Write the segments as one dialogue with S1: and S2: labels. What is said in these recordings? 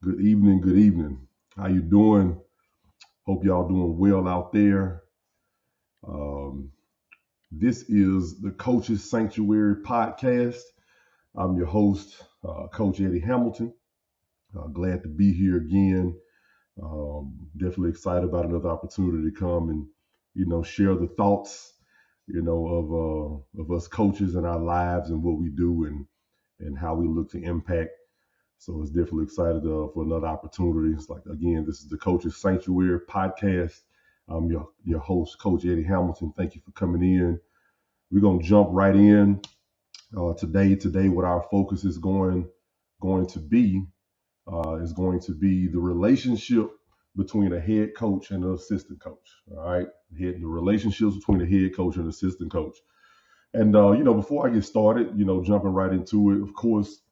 S1: Good evening. Good evening. How you doing? Hope y'all doing well out there. Um, this is the Coaches Sanctuary podcast. I'm your host, Coach Eddie Hamilton. Glad to be here again. Definitely excited about another opportunity to come and share the thoughts of us coaches and our lives and what we do and how we look to impact. So it's definitely excited for another opportunity. It's like, again, this is the Coaches Sanctuary podcast. I'm your host, Coach Eddie Hamilton. Thank you for coming in. We're going to jump right in today. What our focus is going to be is going to be the relationship between a head coach and an assistant coach. All right, the relationships between the head coach and assistant coach. And before I get started, jumping right into it, of course,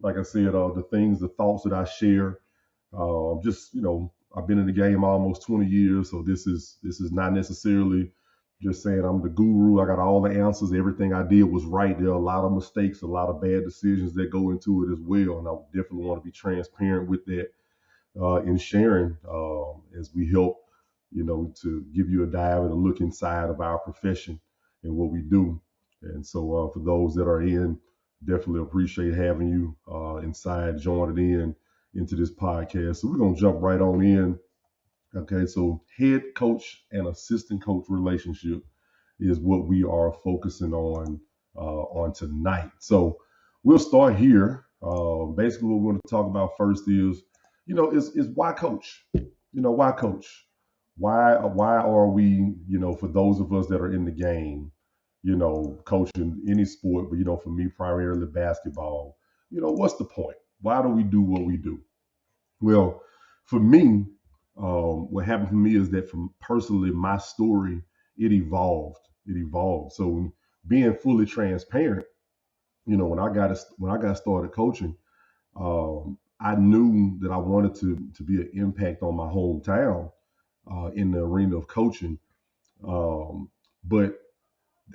S1: like I said, the thoughts that I share, I've been in the game almost 20 years, so this is not necessarily just saying I'm the guru. I got all the answers. Everything I did was right. There are a lot of mistakes, a lot of bad decisions that go into it as well, and I definitely want to be transparent with that in sharing as we help, to give you a dive and a look inside of our profession and what we do. And so for those that are in, definitely appreciate having you inside, joining into this podcast. So we're going to jump right on in. Okay, so head coach and assistant coach relationship is what we are focusing on tonight. So we'll start here. Basically, what we're going to talk about first is why coach? Why coach? Why are we, for those of us that are in the game, coaching any sport, but for me primarily basketball, what's the point? Why do we do what we do? Well, for me, what happened for me is that from personally my story, it evolved. It evolved. So being fully transparent, when I got started coaching, I knew that I wanted to be an impact on my hometown in the arena of coaching. But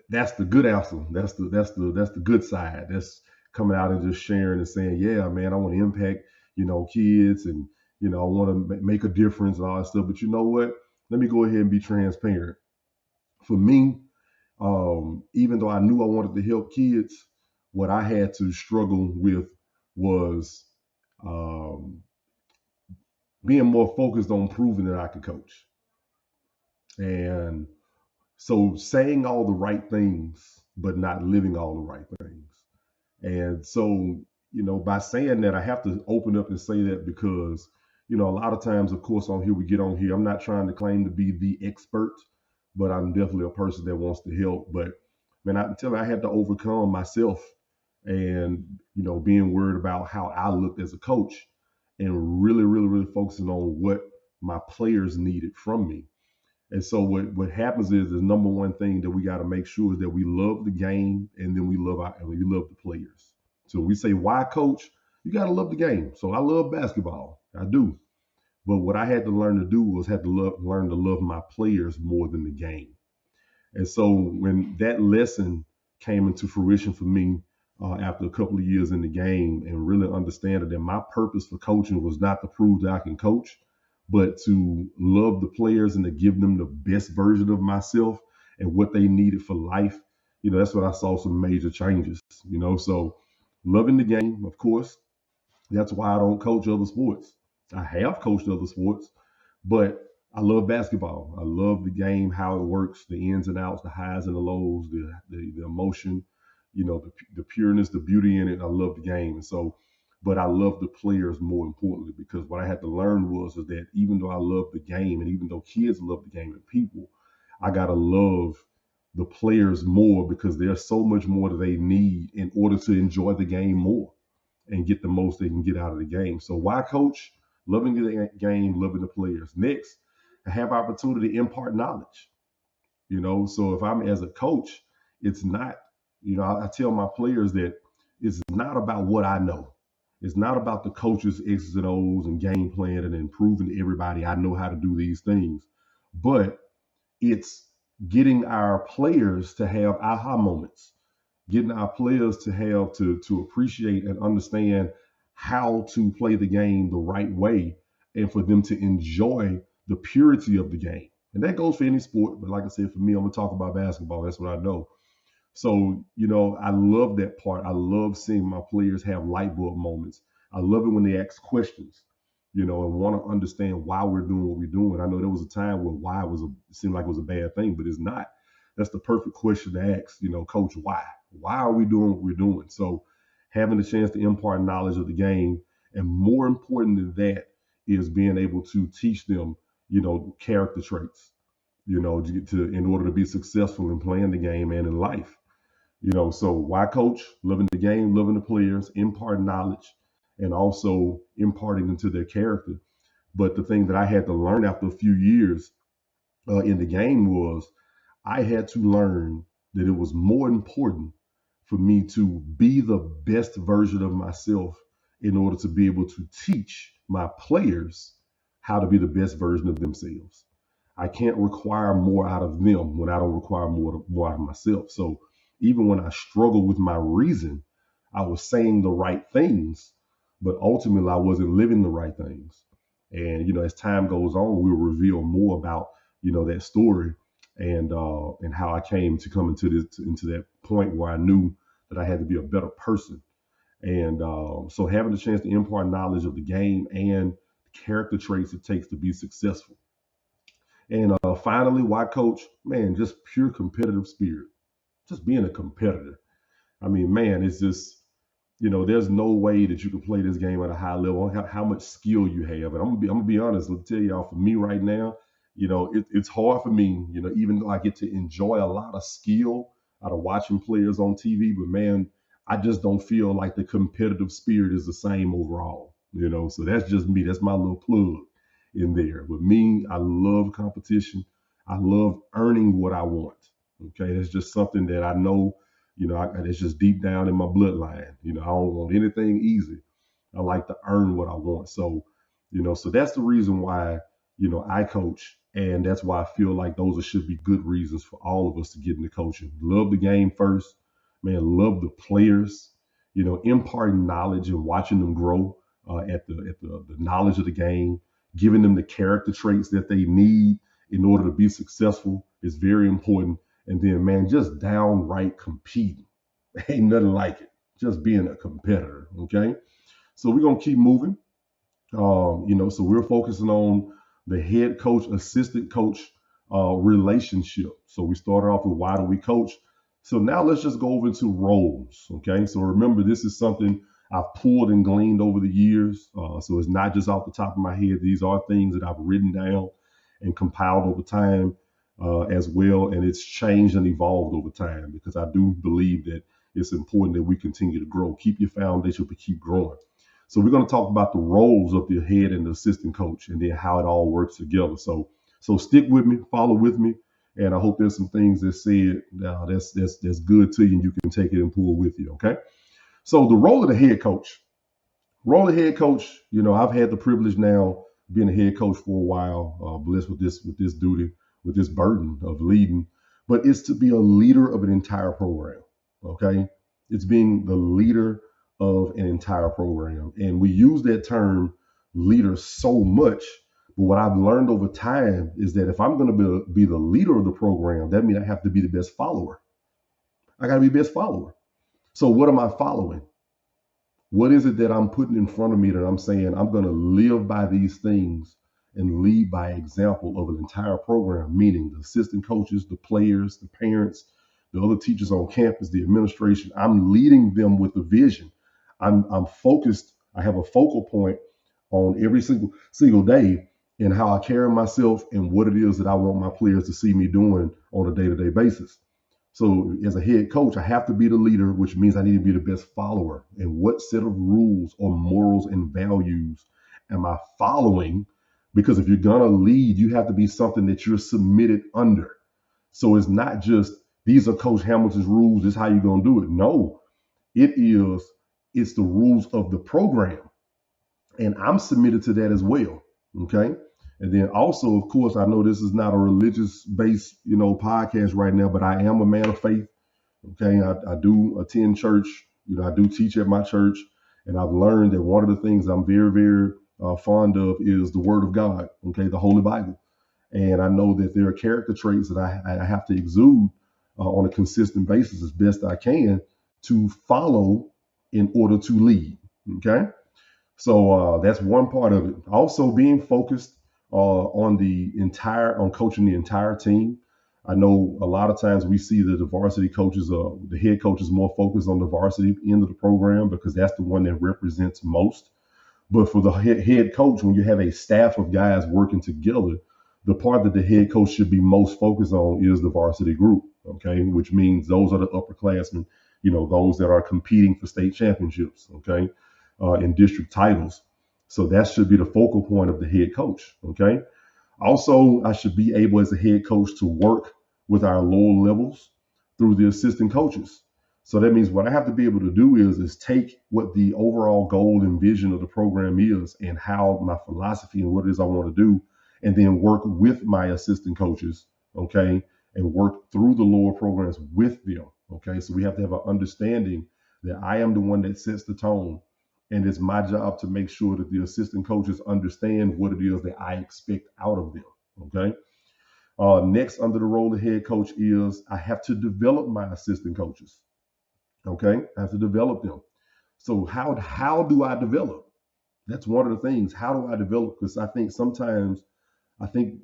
S1: that's the good answer. That's the good side. That's coming out and just sharing and saying, yeah, man, I want to impact, kids and I want to make a difference and all that stuff. But you know what? Let me go ahead and be transparent. For me, even though I knew I wanted to help kids, what I had to struggle with was um, being more focused on proving that I could coach. And so saying all the right things, but not living all the right things. And so, by saying that, I have to open up and say that because, a lot of times, of course, on here, we get on here. I'm not trying to claim to be the expert, but I'm definitely a person that wants to help. But man, I tell you, I had to overcome myself and, being worried about how I looked as a coach and really, really, really focusing on what my players needed from me. And so what happens is the number one thing that we got to make sure is that we love the game and then we love the players. So when we say why coach, you got to love the game. So I love basketball. I do. But what I had to learn to do was learn to love my players more than the game. And so when that lesson came into fruition for me after a couple of years in the game and really understanding that my purpose for coaching was not to prove that I can coach, but to love the players and to give them the best version of myself and what they needed for life, that's when I saw some major changes, So loving the game, of course, that's why I don't coach other sports. I have coached other sports, but I love basketball. I love the game, how it works, the ins and outs, the highs and the lows, the emotion, the pureness, the beauty in it. I love the game. And so, but I love the players more importantly, because what I had to learn is that even though I love the game and even though kids love the game and people, I got to love the players more because there's so much more that they need in order to enjoy the game more and get the most they can get out of the game. So why coach? Loving the game, loving the players. Next, I have opportunity to impart knowledge. So if I'm as a coach, it's not, I tell my players that it's not about what I know. It's not about the coach's X's and O's and game plan and improving to everybody I know how to do these things. But it's getting our players to have aha moments, getting our players to have to appreciate and understand how to play the game the right way and for them to enjoy the purity of the game. And that goes for any sport. But like I said, for me, I'm going to talk about basketball. That's what I know. So, I love that part. I love seeing my players have light bulb moments. I love it when they ask questions, and want to understand why we're doing what we're doing. I know there was a time where why it seemed like it was a bad thing, but it's not. That's the perfect question to ask, coach, why? Why are we doing what we're doing? So having the chance to impart knowledge of the game, and more important than that is being able to teach them, character traits, in order to be successful in playing the game and in life. So why coach? Loving the game, loving the players, impart knowledge, and also imparting into their character. But the thing that I had to learn after a few years in the game was I had to learn that it was more important for me to be the best version of myself in order to be able to teach my players how to be the best version of themselves. I can't require more out of them when I don't require more out of myself. So even when I struggled with my reason, I was saying the right things, but ultimately I wasn't living the right things. And as time goes on, we'll reveal more about that story and how I came to come into that point where I knew that I had to be a better person. And so having the chance to impart knowledge of the game and character traits it takes to be successful. And finally, why coach? Man, just pure competitive spirit. Just being a competitor. I mean, man, it's just, there's no way that you can play this game at a high level, how much skill you have. And I'm gonna be honest, let me tell y'all, for me right now, it's hard for me, even though I get to enjoy a lot of skill out of watching players on TV, but man, I just don't feel like the competitive spirit is the same overall, So that's just me. That's my little plug in there. But me, I love competition. I love earning what I want. Okay, that's just something that I know, it's just deep down in my bloodline. I don't want anything easy. I like to earn what I want. So, so that's the reason why, I coach. And that's why I feel like those should be good reasons for all of us to get into coaching. Love the game first, man. Love the players, imparting knowledge and watching them grow at the knowledge of the game, giving them the character traits that they need in order to be successful is very important. And then, man, just downright competing. Ain't nothing like it. Just being a competitor. Okay. So we're gonna keep moving. So we're focusing on the head coach, assistant coach relationship. So we started off with why do we coach? So now let's just go over into roles. Okay. So remember, this is something I've pulled and gleaned over the years. So it's not just off the top of my head. These are things that I've written down and compiled over time as well. And it's changed and evolved over time because I do believe that it's important that we continue to grow. Keep your foundation, but keep growing. So we're going to talk about the roles of the head and the assistant coach and then how it all works together. So stick with me, follow with me. And I hope there's some things that said that's good to you and you can take it and pull with you. Okay. So the role of the head coach. Role of head coach, I've had the privilege now being a head coach for a while, blessed with this duty, with this burden of leading, but it's to be a leader of an entire program. Okay. It's being the leader of an entire program. And we use that term leader so much. But what I've learned over time is that if I'm going to be the leader of the program, that means I have to be the best follower. I got to be the best follower. So what am I following? What is it that I'm putting in front of me that I'm saying I'm going to live by these things and lead by example of an entire program, meaning the assistant coaches, the players, the parents, the other teachers on campus, the administration. I'm leading them with a vision. I'm focused. I have a focal point on every single day in how I carry myself and what it is that I want my players to see me doing on a day-to-day basis. So as a head coach, I have to be the leader, which means I need to be the best follower. And what set of rules or morals and values am I following? Because if you're going to lead, you have to be something that you're submitted under. So it's not just, these are Coach Hamilton's rules, this is how you're going to do it. No, it's the rules of the program. And I'm submitted to that as well. Okay. And then also, of course, I know this is not a religious based, podcast right now, but I am a man of faith. Okay. I do attend church. I do teach at my church. And I've learned that one of the things I'm very, very fond of is the Word of God, okay, the Holy Bible. And I know that there are character traits that I have to exude on a consistent basis as best I can to follow in order to lead. Okay. So that's one part of it. Also, being focused on coaching the entire team. I know a lot of times we see that the varsity coaches, the head coach is more focused on the varsity end of the program because that's the one that represents most. But for the head coach, when you have a staff of guys working together, the part that the head coach should be most focused on is the varsity group, okay? Which means those are the upperclassmen, those that are competing for state championships, okay, and district titles. So that should be the focal point of the head coach, okay? Also, I should be able as a head coach to work with our lower levels through the assistant coaches. So that means what I have to be able to do is take what the overall goal and vision of the program is and how my philosophy and what it is I want to do, and then work with my assistant coaches, okay, and work through the lower programs with them. Okay. So we have to have an understanding that I am the one that sets the tone. And it's my job to make sure that the assistant coaches understand what it is that I expect out of them. Okay. Next, under the role of head coach is I have to develop my assistant coaches. Okay, I have to develop them. So how do I develop? That's one of the things. How do I develop? Because I think sometimes I think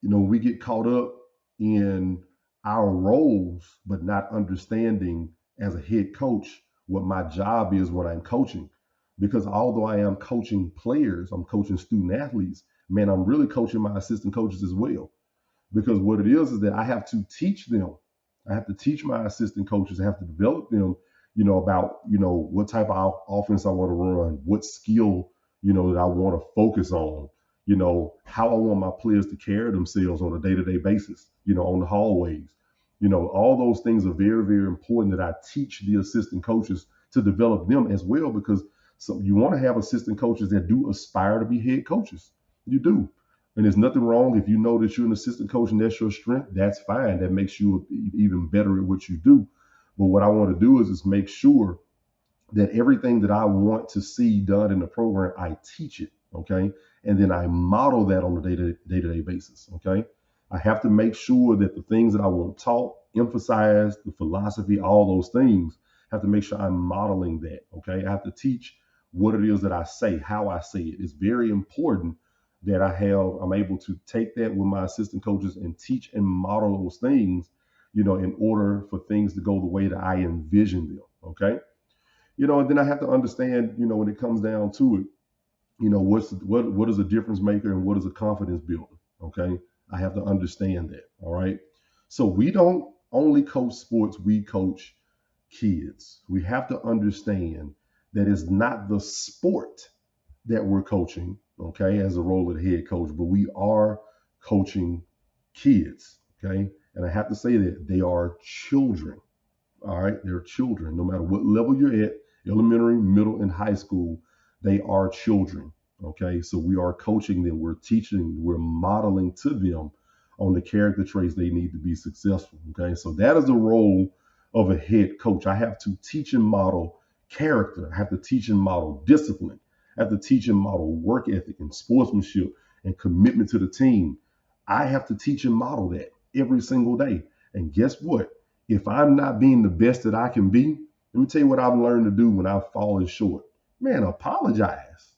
S1: we get caught up in our roles, but not understanding as a head coach what my job is when I'm coaching. Because although I am coaching players, I'm coaching student athletes, man, I'm really coaching my assistant coaches as well. Because what it is that I have to teach them. I have to teach my assistant coaches. I have to develop them, about what type of offense I want to run, what skill that I want to focus on, how I want my players to carry themselves on a day-to-day basis, on the hallways. All those things are very, very important that I teach the assistant coaches to develop them as well, because so you want to have assistant coaches that do aspire to be head coaches. You do. And there's nothing wrong if you know that you're an assistant coach and that's your strength. That's fine. That makes you even better at what you do. But what I want to do is make sure that everything that I want to see done in the program, I teach it, okay? And then I model that on a day-to-day basis, okay? I have to make sure that the things that I want taught, emphasize, the philosophy, all those things, I have to make sure I'm modeling that, okay? I have to teach what it is that I say, how I say it. It's very important that I'm able to take that with my assistant coaches and teach and model those things, in order for things to go the way that I envision them, okay? And then I have to understand, when it comes down to it, what is a difference maker and what is a confidence builder. Okay. I have to understand that. All right. So we don't only coach sports, we coach kids. We have to understand that it's not the sport that we're coaching, okay, as a role of the head coach, but we are coaching kids. Okay. And I have to say that they are children. All right, they're children. No matter what level you're at, elementary, middle, and high school, they are children. Okay, so we are coaching them, we're teaching, we're modeling to them on the character traits they need to be successful. Okay, so that is the role of a head coach. I have to teach and model character, I have to teach and model discipline, I have to teach and model work ethic and sportsmanship and commitment to the team. I have to teach and model that every single day. And guess what? If I'm not being the best that I can be, let me tell you what I've learned to do when I've fallen short. Man, apologize.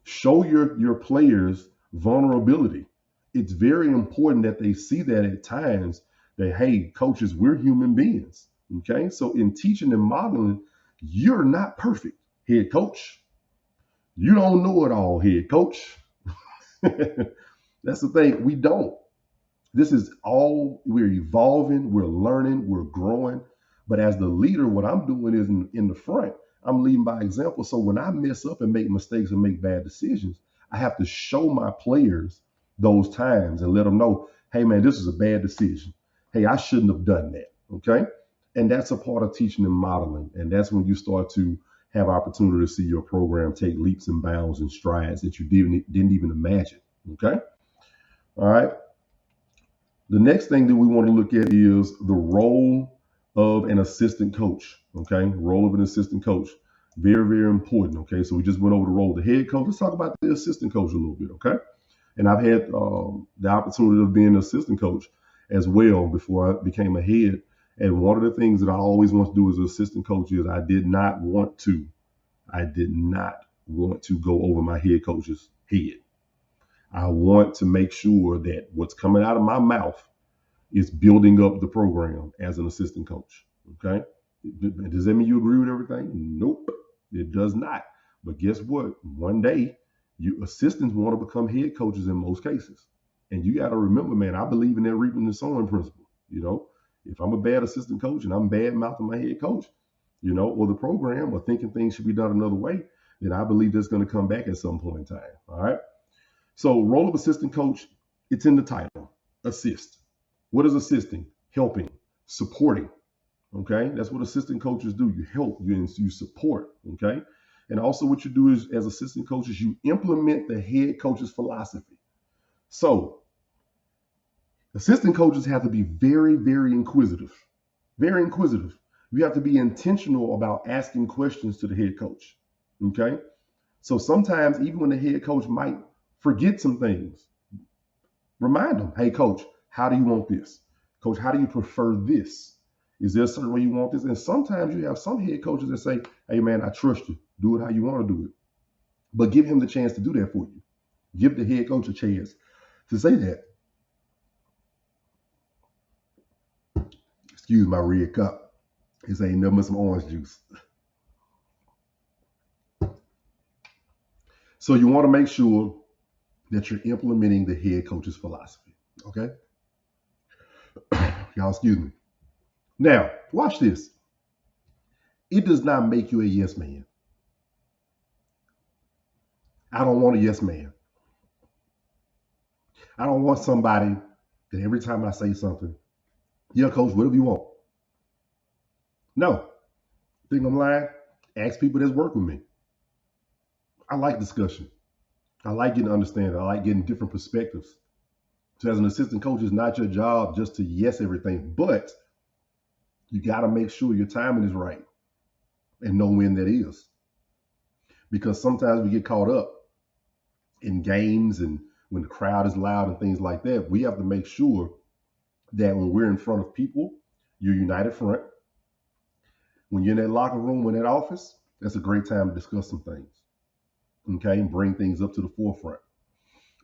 S1: Show your players vulnerability. It's very important that they see that at times that, hey, coaches, we're human beings. Okay. So in teaching and modeling, you're not perfect, head coach. You don't know it all, head coach. That's the thing. We don't. This is all, we're evolving, we're learning, we're growing. But as the leader, what I'm doing is in the front, I'm leading by example. So when I mess up and make mistakes and make bad decisions, I have to show my players those times and let them know, hey, man, this is a bad decision. Hey, I shouldn't have done that. Okay. And that's a part of teaching and modeling. And that's when you start to have opportunity to see your program take leaps and bounds and strides that you didn't even imagine. Okay. All right. The next thing that we want to look at is the role of an assistant coach. Okay, role of an assistant coach. Very, very important. Okay, so we just went over the role of the head coach. Let's talk about the assistant coach a little bit. Okay, and I've had the opportunity of being an assistant coach as well before I became a head. And one of the things that I always want to do as an assistant coach is I did not want to go over my head coach's head. I want to make sure that what's coming out of my mouth is building up the program as an assistant coach. Okay. Does that mean you agree with everything? Nope, it does not. But guess what? One day, you assistants want to become head coaches in most cases. And you got to remember, man, I believe in that reaping and sowing principle. If I'm a bad assistant coach and I'm bad mouthing my head coach, or the program or thinking things should be done another way, then I believe that's going to come back at some point in time. All right. So, role of assistant coach, it's in the title, assist. What is assisting? Helping, supporting. Okay, that's what assistant coaches do. You help, you support. Okay, and also what you do is, as assistant coaches, you implement the head coach's philosophy. So, assistant coaches have to be very, very inquisitive. Very inquisitive. You have to be intentional about asking questions to the head coach. Okay, so sometimes even when the head coach might forget some things, remind them, hey, coach, how do you want this? Coach, how do you prefer this? Is there a certain way you want this? And sometimes you have some head coaches that say, hey, man, I trust you. Do it how you want to do it. But give him the chance to do that for you. Give the head coach a chance to say that. Excuse my red cup. It's ain't nothing but some orange juice. So you want to make sure that you're implementing the head coach's philosophy. Okay? Y'all, excuse me. Now, watch this. It does not make you a yes man. I don't want a yes man. I don't want somebody that every time I say something, yeah, coach, whatever you want. No. Think I'm lying? Ask people that's work with me. I like discussion. I like getting understanding. I like getting different perspectives. So as an assistant coach, it's not your job just to yes everything, but you got to make sure your timing is right and know when that is. Because sometimes we get caught up in games and when the crowd is loud and things like that. We have to make sure that when we're in front of people, you're united front. When you're in that locker room or in that office, that's a great time to discuss some things. Okay, and bring things up to the forefront.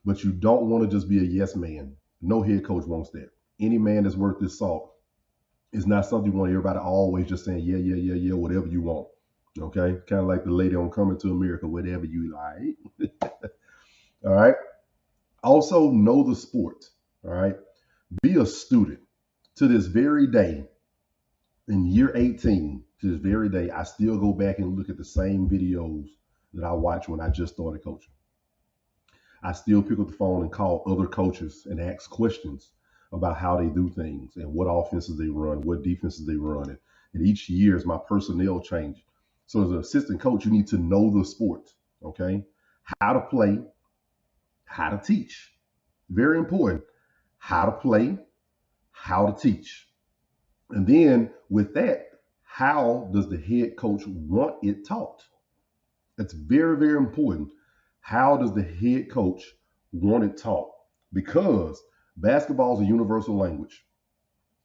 S1: But you don't want to just be a yes man. No head coach wants that. Any man that's worth his salt is not something you want everybody always just saying, yeah, yeah, yeah, yeah, whatever you want. Okay, kind of like the lady on Coming to America, whatever you like. All right. Also, know the sport. All right. Be a student. To this very day, in year 18, to this very day, I still go back and look at the same videos that I watched when I just started coaching. I still pick up the phone and call other coaches and ask questions about how they do things and what offenses they run, what defenses they run. And each year as my personnel change. So as an assistant coach, you need to know the sport, okay? How to play, how to teach. Very important. How to play, how to teach. And then with that, how does the head coach want it taught? That's very, very important. How does the head coach want it taught? Because basketball is a universal language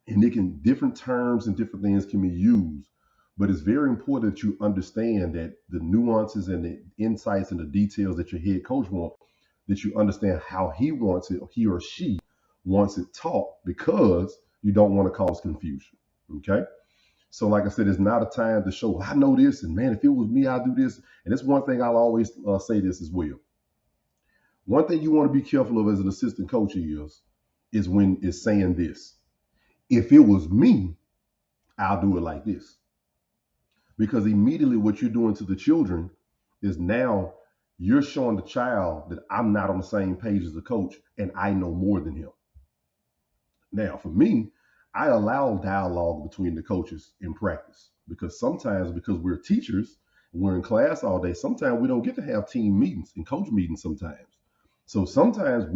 S1: and different terms and different things can be used. But it's very important that you understand that the nuances and the insights and the details that your head coach wants, that you understand how he wants it, or he or she wants it taught, because you don't want to cause confusion. Okay. So, like I said, it's not a time to show, I know this, and man, if it was me, I'd do this. And it's one thing I'll always say this as well. One thing you want to be careful of as an assistant coach is when it's saying this. If it was me, I'll do it like this. Because immediately what you're doing to the children is now you're showing the child that I'm not on the same page as the coach and I know more than him. Now, for me, I allow dialogue between the coaches in practice because sometimes, because we're teachers, we're in class all day, sometimes we don't get to have team meetings and coach meetings sometimes. So sometimes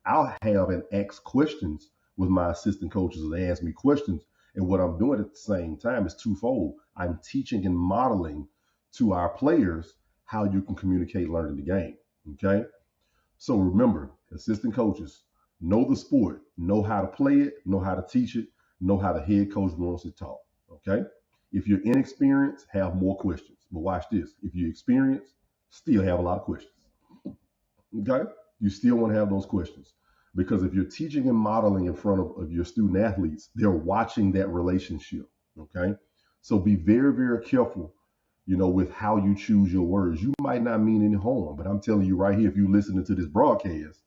S1: I'll have and ask questions with my assistant coaches. They ask me questions. And what I'm doing at the same time is twofold. I'm teaching and modeling to our players how you can communicate learning the game. Okay. So remember, assistant coaches, know the sport, know how to play it, know how to teach it, know how the head coach wants it taught. Okay. If you're inexperienced, have more questions. But watch this. If you're experienced, still have a lot of questions. Okay. You still want to have those questions. Because if you're teaching and modeling in front of your student athletes, they're watching that relationship. Okay. So be very, very careful, with how you choose your words. You might not mean any harm, but I'm telling you right here, if you're listening to this broadcast,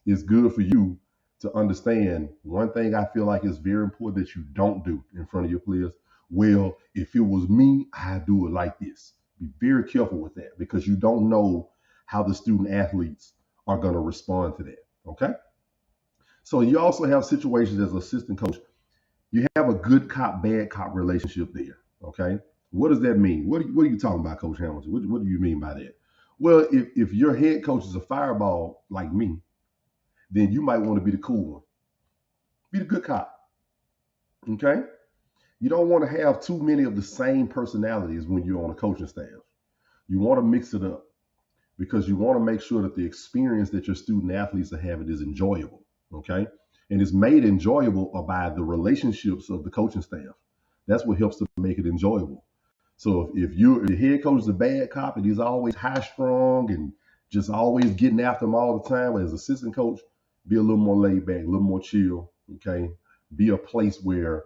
S1: it's good for you to understand one thing I feel like is very important that you don't do in front of your players. Well, if it was me, I'd do it like this. Be very careful with that because you don't know how the student athletes are going to respond to that. Okay. So you also have situations as an assistant coach. You have a good cop, bad cop relationship there. Okay. What does that mean? What are you talking about, Coach Hamilton? What do you mean by that? Well, if your head coach is a fireball like me, then you might want to be the cool one. Be the good cop. Okay. You don't want to have too many of the same personalities when you're on a coaching staff. You want to mix it up because you want to make sure that the experience that your student athletes are having is enjoyable. Okay. And it's made enjoyable by the relationships of the coaching staff. That's what helps to make it enjoyable. So if your head coach is a bad cop and he's always high strung and just always getting after them all the time, as assistant coach, be a little more laid back, a little more chill. Okay. Be a place where,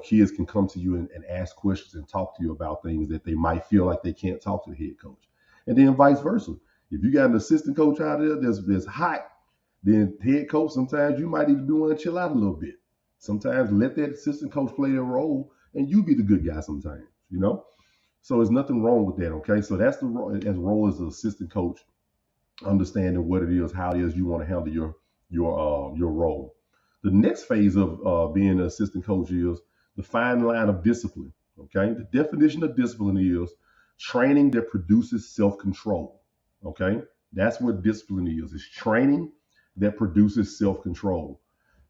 S1: kids can come to you and ask questions and talk to you about things that they might feel like they can't talk to the head coach. And then vice versa. If you got an assistant coach out there that's hot, then head coach, sometimes you might even want to chill out a little bit. Sometimes let that assistant coach play their role and you be the good guy sometimes. So there's nothing wrong with that, okay? So that's the role as an assistant coach, understanding what it is, how it is you want to handle your role. The next phase of being an assistant coach is the fine line of discipline, okay? The definition of discipline is training that produces self-control, okay? That's what discipline is. It's training that produces self-control.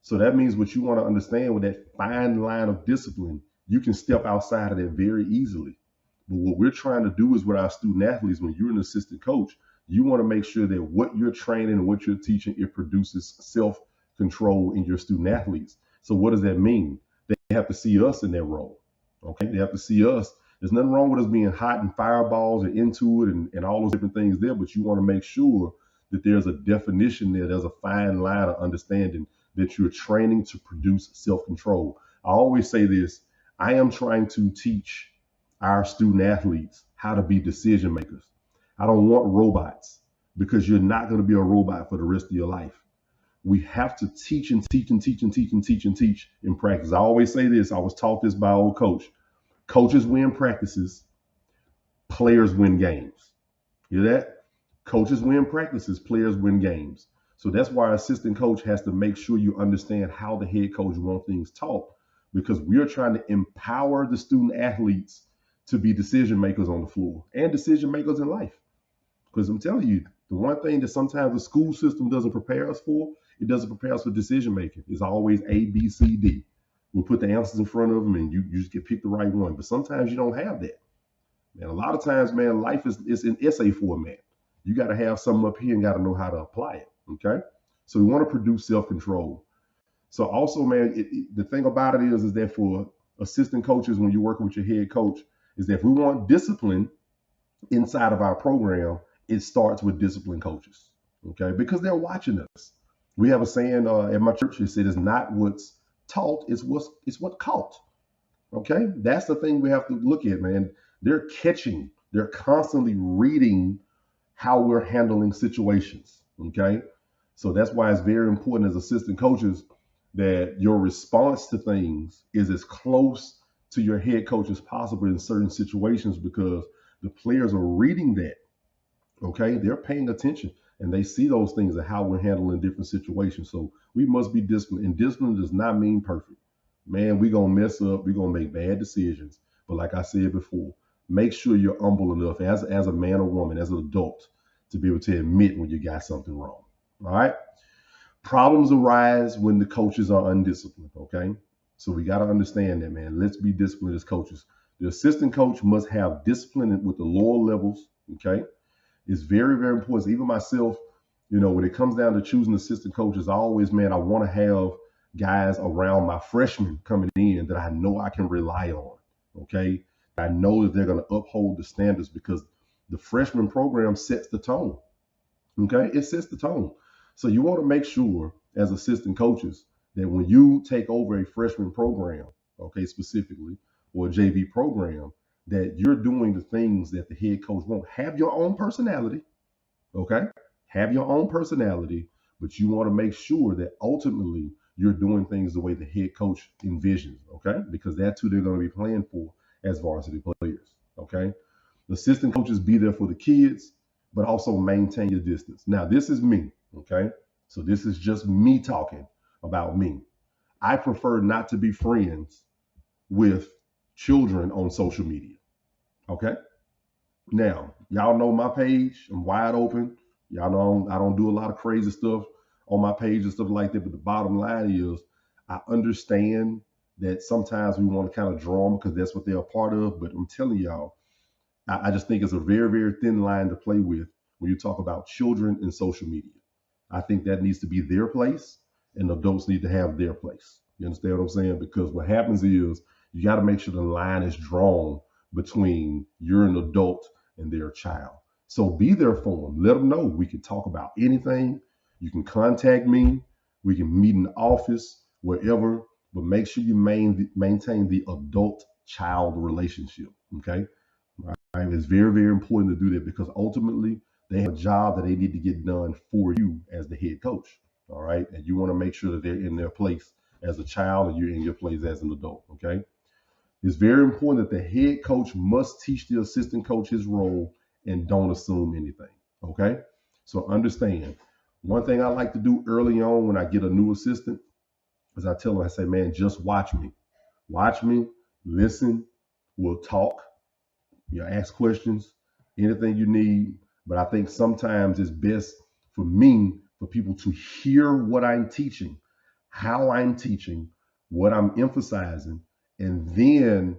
S1: So that means what you want to understand with that fine line of discipline, you can step outside of that very easily. But what we're trying to do is with our student athletes, when you're an assistant coach, you want to make sure that what you're training and what you're teaching, it produces self-control in your student athletes. So what does that mean? They have to see us in that role. Okay. They have to see us. There's nothing wrong with us being hot and fireballs and into it and all those different things there, but you want to make sure that there's a definition there. There's a fine line of understanding that you're training to produce self-control. I always say this, I am trying to teach our student athletes how to be decision makers. I don't want robots because you're not going to be a robot for the rest of your life. We have to teach and teach and teach and teach and teach and teach in practice. I always say this, I was taught this by an old coach. Coaches win practices, players win games. Hear that? Coaches win practices, players win games. So that's why our assistant coach has to make sure you understand how the head coach wants things taught, because we are trying to empower the student athletes to be decision makers on the floor and decision makers in life. Because I'm telling you, the one thing that sometimes the school system doesn't prepare us for, it doesn't prepare us for decision making. It's always A, B, C, D. We'll put the answers in front of them and you just get picked the right one. But sometimes you don't have that. Man, a lot of times, man, life is in essay format. You got to have something up here and got to know how to apply it. Okay. So we want to produce self-control. So also, man, the thing about it is that for assistant coaches, when you're working with your head coach, is that if we want discipline inside of our program, it starts with discipline coaches. Okay. Because they're watching us. We have a saying at my church, it said, it's not what's taught, it's what caught. Okay. That's the thing we have to look at, man. They're constantly reading how we're handling situations. Okay. So that's why it's very important as assistant coaches that your response to things is as close to your head coach as possible in certain situations, because the players are reading that. Okay. They're paying attention and they see those things and how we're handling different situations. So we must be disciplined, and discipline does not mean perfect. Man, we're going to mess up. We're going to make bad decisions. But like I said before, make sure you're humble enough as a man or woman, as an adult, to be able to admit when you got something wrong. All right. Problems arise when the coaches are undisciplined. Okay. So we got to understand that, man. Let's be disciplined as coaches. The assistant coach must have discipline with the lower levels. Okay, it's very, very important. Even myself, when it comes down to choosing assistant coaches, I always, man, I want to have guys around my freshmen coming in that I know I can rely on. Okay, I know that they're going to uphold the standards because the freshman program sets the tone. Okay, it sets the tone. So you want to make sure as assistant coaches that when you take over a freshman program, okay, specifically, or a JV program, that you're doing the things that the head coach won't. Have your own personality, okay? Have your own personality, but you want to make sure that ultimately you're doing things the way the head coach envisions, okay? Because that's who they're going to be playing for as varsity players, okay? The assistant coaches be there for the kids, but also maintain your distance. Now, this is me, okay? So this is just me talking about me. I prefer not to be friends with children on social media, okay? Now, y'all know my page. I'm wide open. Y'all know I don't do a lot of crazy stuff on my page and stuff like that. But the bottom line is, I understand that sometimes we want to kind of draw them because that's what they're a part of. But I'm telling y'all, I just think it's a very, very thin line to play with when you talk about children and social media. I think that needs to be their place, and adults need to have their place. You understand what I'm saying? Because what happens is you got to make sure the line is drawn between you're an adult and their child. So be there for them. Let them know we can talk about anything. You can contact me. We can meet in the office, wherever, but make sure you maintain the adult-child relationship. Okay. Right? It's very, very important to do that because ultimately they have a job that they need to get done for you as the head coach. All right. And you want to make sure that they're in their place as a child and you're in your place as an adult. Okay. It's very important that the head coach must teach the assistant coach his role and don't assume anything. Okay. So understand one thing I like to do early on when I get a new assistant is I tell them, I say, man, just watch me, listen, we'll talk, ask questions, anything you need. But I think sometimes it's best for people to hear what I'm teaching, how I'm teaching, what I'm emphasizing, and then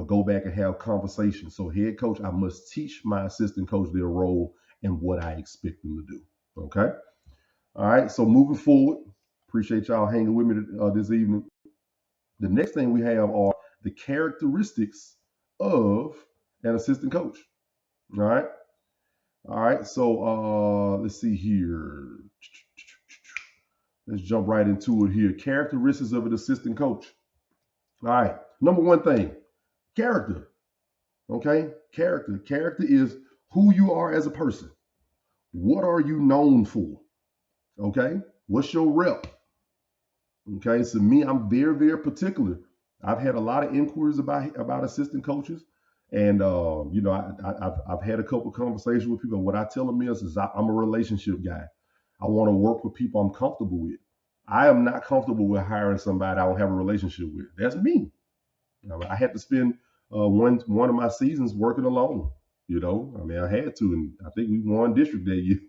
S1: go back and have conversations. So head coach, I must teach my assistant coach their role and what I expect them to do. Okay. All right. So moving forward, appreciate y'all hanging with me this evening. The next thing we have are the characteristics of an assistant coach. All right. All right. So let's see here. Let's jump right into it here. Characteristics of an assistant coach. All right. Number one thing, character. Okay. Character. Character is who you are as a person. What are you known for? Okay. What's your rep? Okay. So me, I'm very, very particular. I've had a lot of inquiries about assistant coaches. And I've had a couple of conversations with people. What I tell them is I'm a relationship guy. I want to work with people I'm comfortable with. I am not comfortable with hiring somebody I don't have a relationship with. That's me. I had to spend one of my seasons working alone. I had to, and I think we won district that year.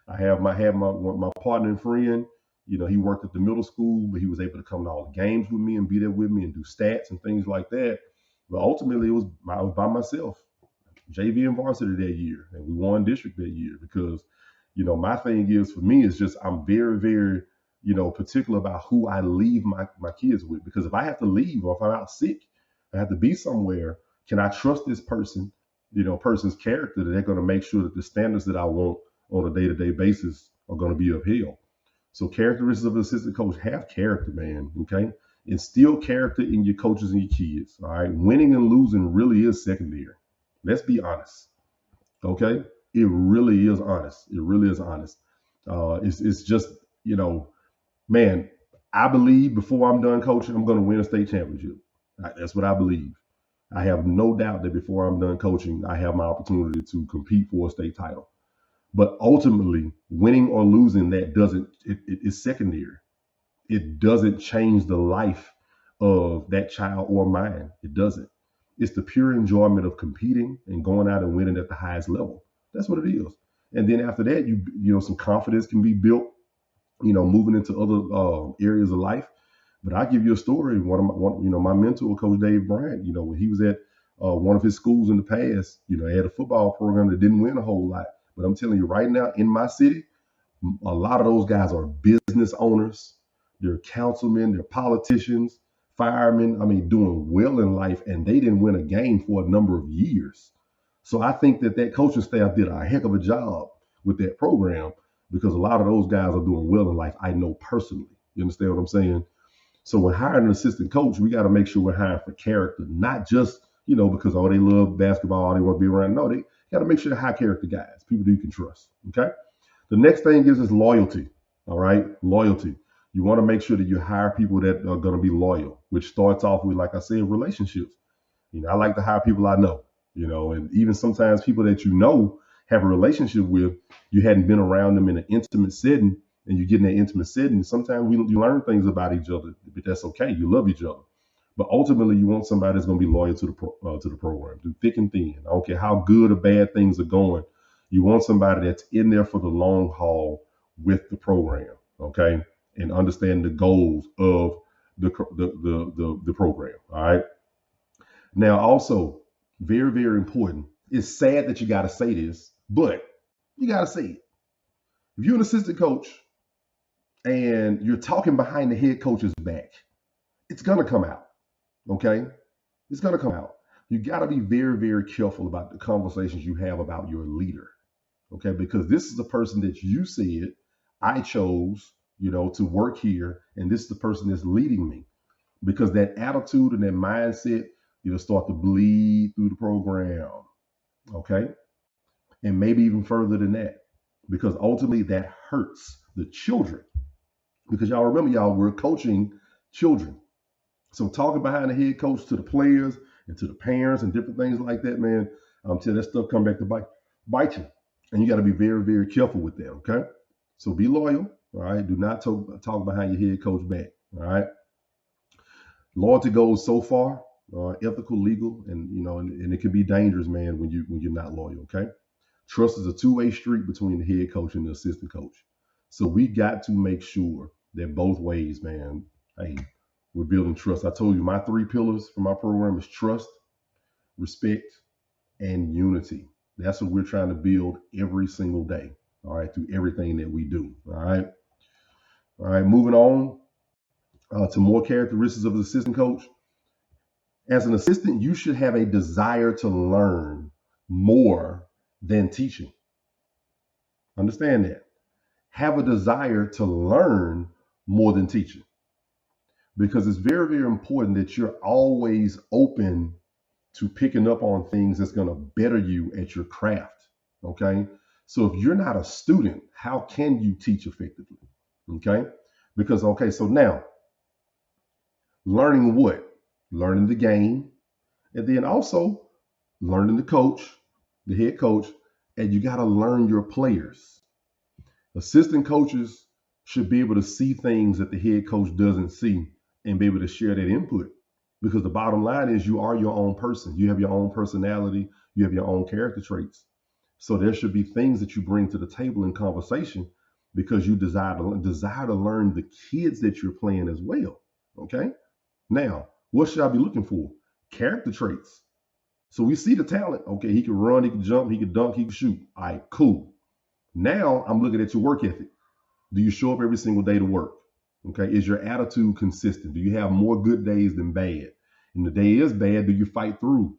S1: I had my partner and friend. He worked at the middle school, but he was able to come to all the games with me and be there with me and do stats and things like that. But ultimately, I was by myself, JV and varsity that year, and we won district that year because, my thing is for me is just I'm very, very, particular about who I leave my kids with because if I have to leave or if I'm out sick, I have to be somewhere. Can I trust this person's character that they're going to make sure that the standards that I want on a day-to-day basis are going to be upheld? So characteristics of an assistant coach, have character, man. Okay. Instill character in your coaches and your kids. All right. Winning and losing really is secondary. Let's be honest. Okay. It really is honest. It really is honest. It's just, man, I believe before I'm done coaching, I'm going to win a state championship. That's what I believe. I have no doubt that before I'm done coaching, I have my opportunity to compete for a state title. But ultimately, winning or losing that it's secondary. It doesn't change the life of that child or mine. It doesn't. It's the pure enjoyment of competing and going out and winning at the highest level. That's what it is. And then after that, some confidence can be built, moving into other areas of life. But I give you a story. My mentor, Coach Dave Bryant, when he was at one of his schools in the past, he had a football program that didn't win a whole lot. But I'm telling you right now, in my city, a lot of those guys are business owners. They're councilmen, they're politicians, firemen. I mean, doing well in life, and they didn't win a game for a number of years. So I think that coaching staff did a heck of a job with that program because a lot of those guys are doing well in life. I know personally. You understand what I'm saying? So when hiring an assistant coach, we got to make sure we're hiring for character, not just because they love basketball, they want to be around. No, they got to make sure they're high character guys, people that you can trust. Okay. The next thing is loyalty. All right, loyalty. You want to make sure that you hire people that are going to be loyal, which starts off with, like I said, relationships. I like to hire people I know, and even sometimes people that have a relationship with, you hadn't been around them in an intimate setting, and you get in that intimate setting. Sometimes you learn things about each other, but that's okay. You love each other. But ultimately, you want somebody that's going to be loyal to the program, through thick and thin. I don't care how good or bad things are going. You want somebody that's in there for the long haul with the program, okay, and understand the goals of the program. All right. Now, also, very, very important. It's sad that you got to say this, but you got to say it. If you're an assistant coach and you're talking behind the head coach's back, it's going to come out. Okay? It's going to come out. You got to be very, very careful about the conversations you have about your leader. Okay? Because this is the person that you said, I chose, to work here, and this is the person that's leading me. Because that attitude and that mindset, start to bleed through the program. Okay? And maybe even further than that. Because ultimately that hurts the children. Because y'all remember, we're coaching children. So talking behind the head coach to the players and to the parents and different things like that, man, till that stuff come back to bite you. And you got to be very, very careful with that, okay? So be loyal, all right? Do not talk behind your head coach back, all right? Loyalty goes so far, ethical, legal, and and it can be dangerous, man, when you're not loyal, okay? Trust is a two-way street between the head coach and the assistant coach. So we got to make sure that both ways, man, hey, we're building trust. I told you my 3 pillars for my program is trust, respect, and unity. That's what we're trying to build every single day, all right, through everything that we do, all right? All right, moving on to more characteristics of the assistant coach. As an assistant, you should have a desire to learn more than teaching. Understand that. Have a desire to learn more than teaching. Because it's very, very important that you're always open to picking up on things that's going to better you at your craft. Okay. So if you're not a student, how can you teach effectively? Okay. Because, okay, so now learning what? Learning the game, and then also learning the coach, the head coach, and you got to learn your players. Assistant coaches should be able to see things that the head coach doesn't see and be able to share that input. Because the bottom line is you are your own person. You have your own personality. You have your own character traits. So there should be things that you bring to the table in conversation because you desire to learn the kids that you're playing as well. Okay. Now, what should I be looking for? Character traits. So we see the talent. Okay, he can run, he can jump, he can dunk, he can shoot. All right, cool. Now I'm looking at your work ethic. Do you show up every single day to work? Okay, is your attitude consistent? Do you have more good days than bad? And the day is bad, do you fight through?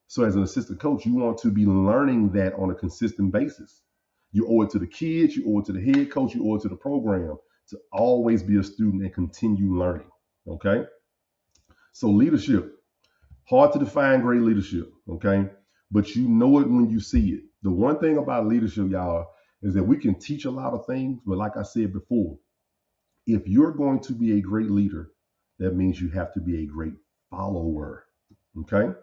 S1: So as an assistant coach, you want to be learning that on a consistent basis. You owe it to the kids, you owe it to the head coach, you owe it to the program to always be a student and continue learning. Okay. So leadership, hard to define great leadership. Okay. But you know it when you see it. The one thing about leadership, y'all, is that we can teach a lot of things. But like I said before, if you're going to be a great leader, that means you have to be a great follower. Okay.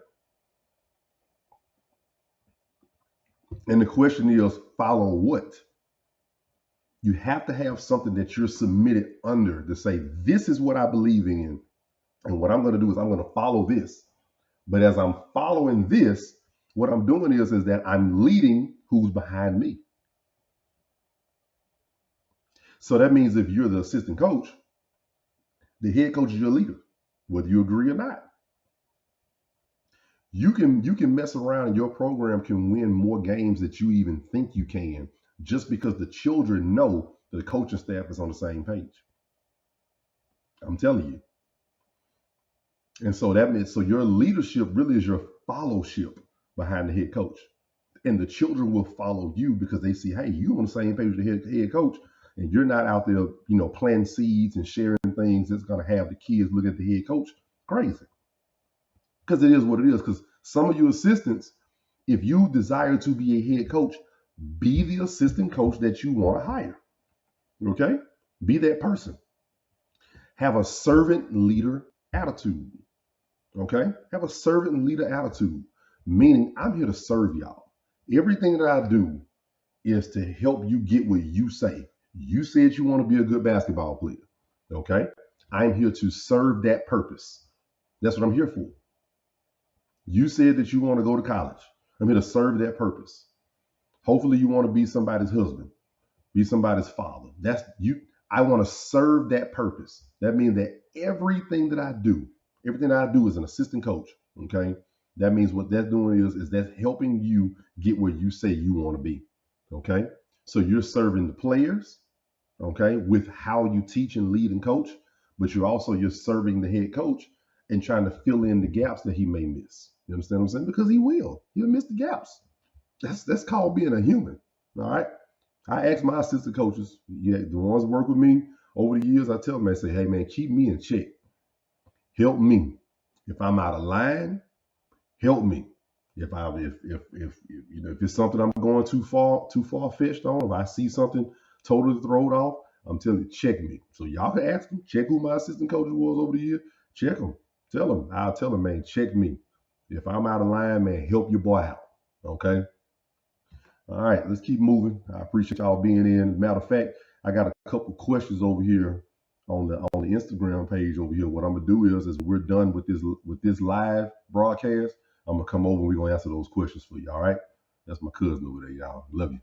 S1: And the question is, follow what? You have to have something that you're submitted under to say, this is what I believe in. And what I'm going to do is I'm going to follow this. But as I'm following this, what I'm doing is that I'm leading who's behind me. So that means if you're the assistant coach, The head coach is your leader, whether you agree or not. You can mess around and your program can win more games that you even think you can, just because the children know that the coaching staff is on the same page. I'm telling you. And so that means, so your leadership really is your fellowship behind the head coach. And the children will follow you because they see, hey, you on the same page with the head coach, and you're not out there, planting seeds and sharing things that's going to have the kids look at the head coach crazy. Because it is what it is. Because some of you assistants, if you desire to be a head coach, be the assistant coach that you want to hire. Okay? Be that person. Have a servant leader attitude. Okay? Have a servant leader attitude, meaning I'm here to serve y'all. Everything that I do is to help you get what you say. You said you want to be a good basketball player. Okay? I'm here to serve that purpose. That's what I'm here for. You said that you want to go to college. I'm here to serve that purpose. Hopefully you want to be somebody's husband, be somebody's father. That's you. I want to serve that purpose. That means that everything that I do as an assistant coach, okay, that means what that's doing is that's helping you get where you say you want to be, okay? So you're serving the players, okay, with how you teach and lead and coach, but you're serving the head coach and trying to fill in the gaps that he may miss. You understand what I'm saying? Because he'll miss the gaps. That's called being a human, all right? I ask my assistant coaches, the ones who work with me over the years, I tell them, I say, hey man, keep me in check. Help me. If I'm out of line, help me. If it's something I'm going too far fetched on, if I see something totally thrown off, I'm telling you, check me. So y'all can ask them, check who my assistant coaches was over the year, check them. I'll tell them, man, check me. If I'm out of line, man, help your boy out. Okay? All right, let's keep moving. I appreciate y'all being in. Matter of fact, I got a couple questions over here on the Instagram page over here. What I'm gonna do is we're done with this live broadcast, I'm gonna come over and we're gonna answer those questions for you. All right, that's my cousin over there, y'all. Love you.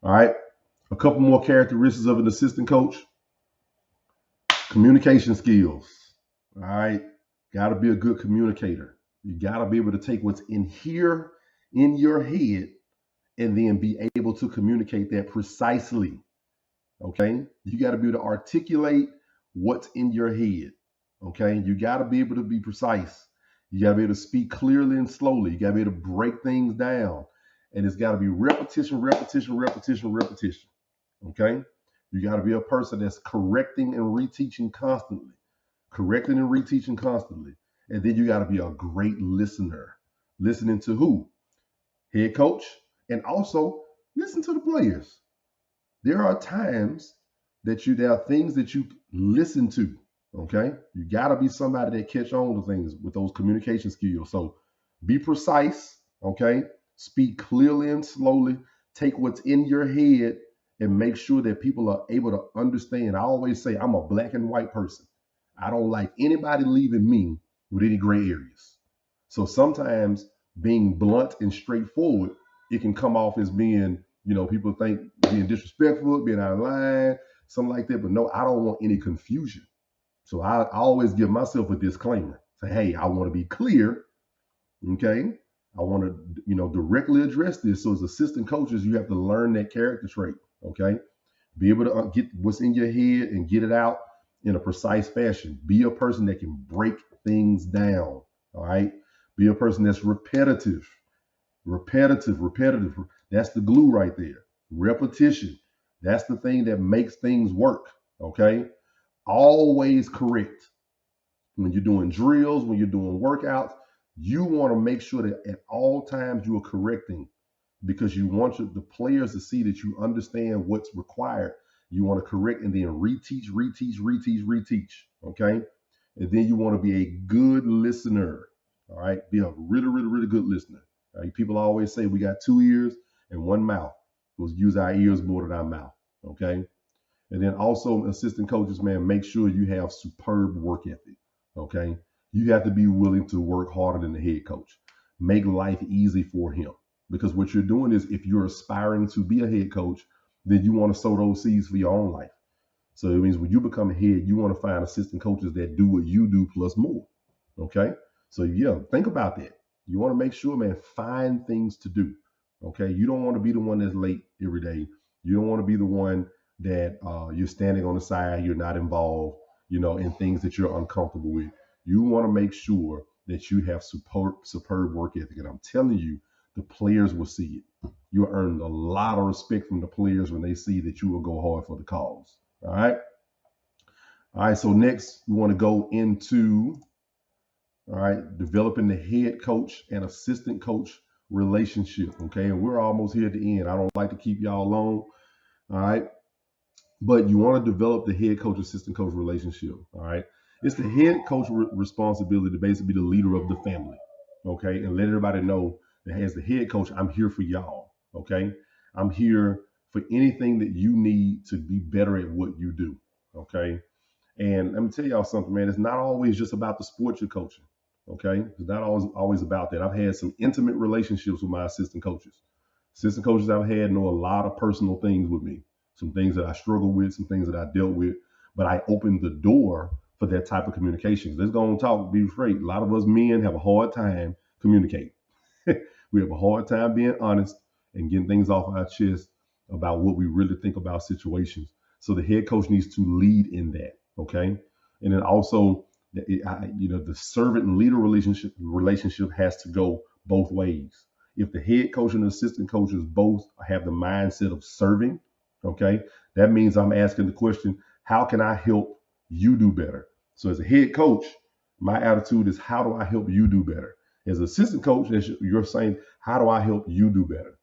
S1: All right, a couple more characteristics of an assistant coach. Communication skills. All right, got to be a good communicator. You got to be able to take what's in here in your head and then be able to communicate that precisely. Okay, you got to be able to articulate what's in your head. Okay, you got to be able to be precise. You got to be able to speak clearly and slowly. You got to be able to break things down, and it's got to be repetition, repetition, repetition, repetition. Okay, you got to be a person that's correcting and reteaching constantly, and then you got to be a great listener. Listening to who? Head coach, and also listen to the players. There are times that there are things that you listen to. Okay, you got to be somebody that catch on to things with those communication skills. So be precise. Okay, speak clearly and slowly. Take what's in your head and make sure that people are able to understand. I always say I'm a black and white person. I don't like anybody leaving me with any gray areas. So sometimes being blunt and straightforward, it can come off as being, people think being disrespectful, being out of line, something like that. But no, I don't want any confusion. So I always give myself a disclaimer. Say, hey, I want to be clear. Okay. I want to, directly address this. So as assistant coaches, you have to learn that character trait. Okay. Be able to get what's in your head and get it out in a precise fashion. Be a person that can break things down. All right. Be a person that's repetitive. That's the glue right there. Repetition. That's the thing that makes things work. Okay. Always correct. When you're doing drills, when you're doing workouts, you want to make sure that at all times you are correcting, because you want the players to see that you understand what's required. You want to correct and then reteach. Okay. And then you want to be a good listener. All right. Be a really, really, really good listener. All right? People always say we got 2 ears and 1 mouth. We'll use our ears more than our mouth. Okay. And then also assistant coaches, man, make sure you have superb work ethic. Okay. You have to be willing to work harder than the head coach. Make life easy for him. Because what you're doing is, if you're aspiring to be a head coach, then you want to sow those seeds for your own life. So it means when you become a head, you want to find assistant coaches that do what you do plus more. Okay. So yeah, think about that. You want to make sure, man, find things to do. Okay. You don't want to be the one that's late every day. You don't want to be the one that you're standing on the side, you're not involved, in things that you're uncomfortable with. You want to make sure that you have superb work ethic. And I'm telling you, the players will see it. You earn a lot of respect from the players when they see that you will go hard for the cause. All right. All right. So next, we want to go into, all right, developing the head coach and assistant coach relationship. Okay. And we're almost here at the end. I don't like to keep y'all long. All right. But you want to develop the head coach assistant coach relationship. All right. It's the head coach responsibility to basically be the leader of the family. Okay. And let everybody know that as the head coach, I'm here for y'all. Okay. I'm here for anything that you need to be better at what you do. Okay. And let me tell y'all something, man. It's not always just about the sport you're coaching. Okay. It's not always about that. I've had some intimate relationships with my assistant coaches. Assistant coaches I've had know a lot of personal things with me, some things that I struggle with, some things that I dealt with, but I opened the door for that type of communication. Let's go and talk, be straight. A lot of us men have a hard time communicating. We have a hard time being honest and getting things off our chest about what we really think about situations. So the head coach needs to lead in that. Okay. And then also, the servant and leader relationship has to go both ways. If the head coach and the assistant coaches both have the mindset of serving, okay, that means I'm asking the question, how can I help you do better? So as a head coach, my attitude is, how do I help you do better? As an assistant coach, you're saying, how do I help you do better?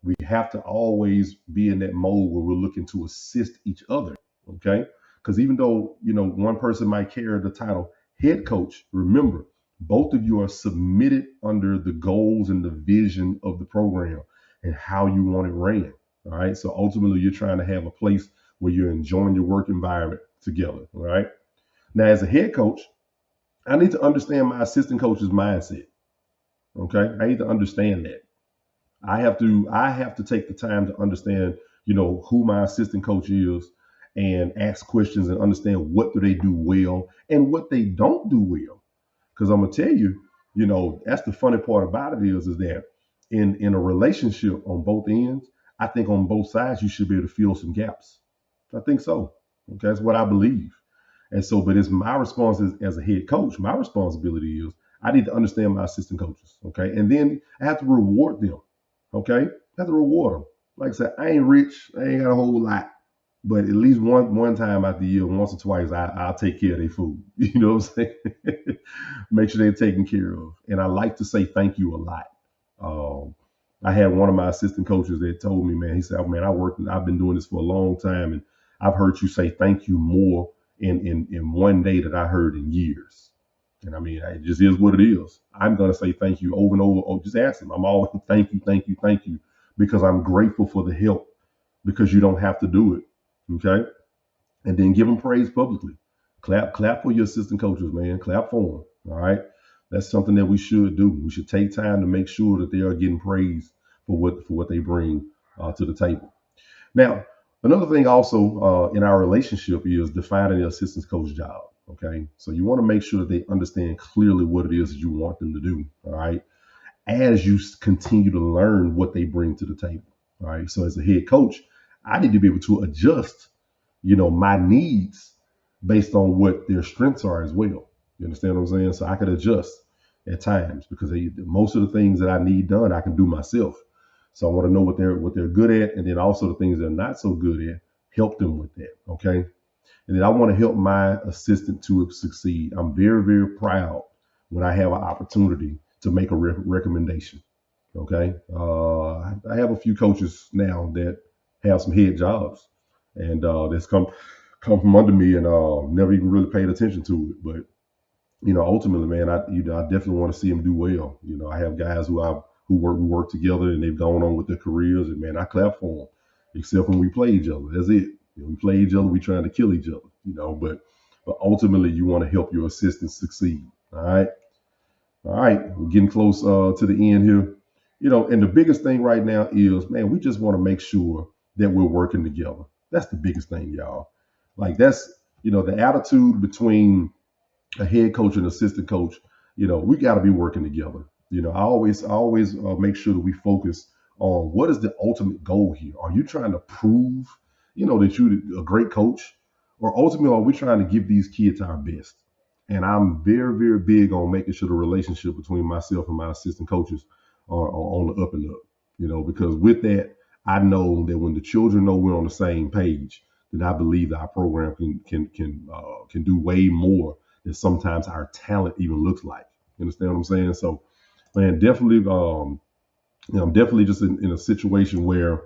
S1: We have to always be in that mode where we're looking to assist each other. Okay. Because even though, one person might carry the title head coach, remember, both of you are submitted under the goals and the vision of the program and how you want it ran. All right. So ultimately, you're trying to have a place where you're enjoying your work environment together. All right. Now, as a head coach, I need to understand my assistant coach's mindset. Okay. I need to understand that. I have to take the time to understand, who my assistant coach is and ask questions and understand what do they do well and what they don't do well. Because I'm gonna tell you, that's the funny part about it is that in a relationship on both ends, I think on both sides you should be able to fill some gaps. I think so. Okay, that's what I believe. And so, but it's my response as a head coach. My responsibility is I need to understand my assistant coaches. Okay, and then I have to reward them. Okay, I have to reward them. Like I said, I ain't rich. I ain't got a whole lot, but at least one time out the year, once or twice, I'll take care of their food. You know what I'm saying? Make sure they're taken care of. And I like to say thank you a lot. Um, I had one of my assistant coaches that told me, man, he said, oh, man, I've been doing this for a long time, and I've heard you say thank you more in one day that I heard in years. And I mean, it just is what it is. I'm going to say thank you over and over. Oh, just ask him. I'm always thank you, thank you, thank you, because I'm grateful for the help, because you don't have to do it. Okay. And then give them praise publicly. Clap for your assistant coaches, man. Clap for them. All right. That's something that we should do. We should take time to make sure that they are getting praised for what they bring to the table. Now, another thing also in our relationship is defining the assistant coach job. Okay. So you want to make sure that they understand clearly what it is that you want them to do. All right. As you continue to learn what they bring to the table. All right. So as a head coach, I need to be able to adjust, my needs based on what their strengths are as well. You understand what I'm saying? So I could adjust at times because most of the things that I need done, I can do myself. So I want to know what they're good at, and then also the things they're not so good at, help them with that. Okay. And then I want to help my assistant to succeed. I'm very, very proud when I have an opportunity to make a recommendation. Okay. I have a few coaches now that have some head jobs, and that's come from under me, and never even really paid attention to it. But ultimately, man, I definitely want to see them do well. I have guys who work together, and they've gone on with their careers, and man, I clap for them. Except when we play each other, that's it. We play each other, we trying to kill each other. But ultimately, you want to help your assistants succeed. All right. All right, we're getting close to the end here. And the biggest thing right now is, man, we just want to make sure that we're working together. That's the biggest thing, y'all. Like that's, the attitude between a head coach and assistant coach, we got to be working together. I always make sure that we focus on what is the ultimate goal here. Are you trying to prove, that you're a great coach, or ultimately are we trying to give these kids our best? And I'm very, very big on making sure the relationship between myself and my assistant coaches are on the up and up. Because with that, I know that when the children know we're on the same page, then I believe that our program can do way more than sometimes our talent even looks like. You understand what I'm saying? So, man, definitely, I'm definitely just in a situation where,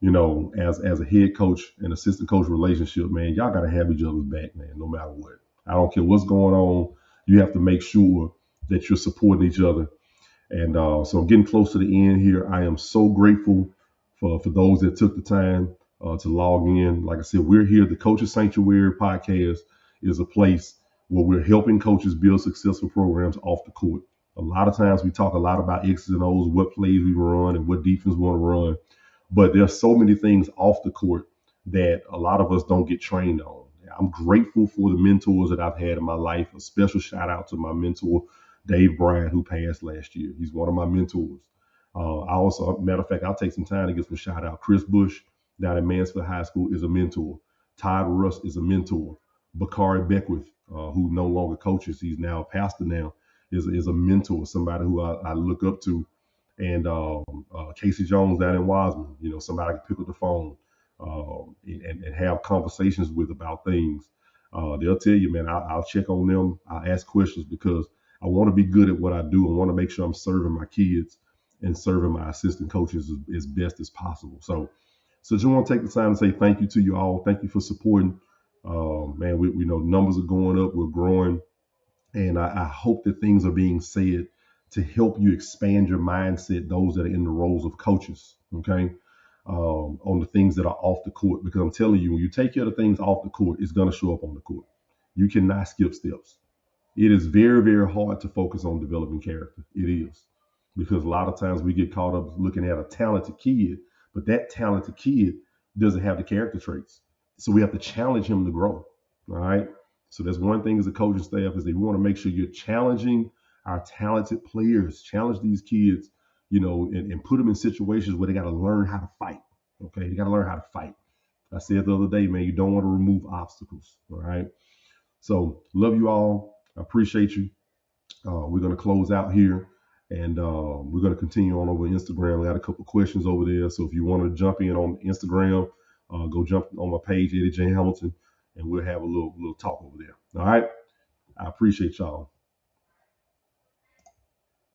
S1: as a head coach and assistant coach relationship, man, y'all gotta have each other's back, man, no matter what. I don't care what's going on. You have to make sure that you're supporting each other. And so I'm getting close to the end here. I am so grateful for those that took the time to log in. Like I said, we're here. The Coaches Sanctuary podcast is a place where we're helping coaches build successful programs off the court. A lot of times we talk a lot about X's and O's, what plays we run and what defense we want to run. But there's so many things off the court that a lot of us don't get trained on. I'm grateful for the mentors that I've had in my life. A special shout out to my mentor, Dave Bryant, who passed last year. He's one of my mentors. I also, matter of fact, I'll take some time to give some shout out. Chris Bush down at Mansfield High School is a mentor. Todd Russ is a mentor. Bakari Beckwith, who no longer coaches, he's now a pastor now, is a mentor, somebody who I look up to. And Casey Jones down in Wiseman, somebody I can pick up the phone and have conversations with about things. They'll tell you, man, I'll check on them. I'll ask questions because I want to be good at what I do. I want to make sure I'm serving my kids and serving my assistant coaches as best as possible. So just want to take the time to say thank you to you all. Thank you for supporting. Man, we know numbers are going up. We're growing. And I hope that things are being said to help you expand your mindset, those that are in the roles of coaches, okay, on the things that are off the court. Because I'm telling you, when you take care of the things off the court, it's going to show up on the court. You cannot skip steps. It is very, very hard to focus on developing character. It is. Because a lot of times we get caught up looking at a talented kid, but that talented kid doesn't have the character traits. So we have to challenge him to grow. All right. So that's one thing as a coaching staff is that we want to make sure you're challenging our talented players, challenge these kids, and put them in situations where they got to learn how to fight. Okay. They got to learn how to fight. I said the other day, man, you don't want to remove obstacles. All right. So love you all. I appreciate you. We're going to close out here and we're going to continue on over Instagram. We got a couple questions over there. So if you want to jump in on Instagram, go jump on my page, Eddie J. Hamilton, and we'll have a little talk over there. All right. I appreciate y'all.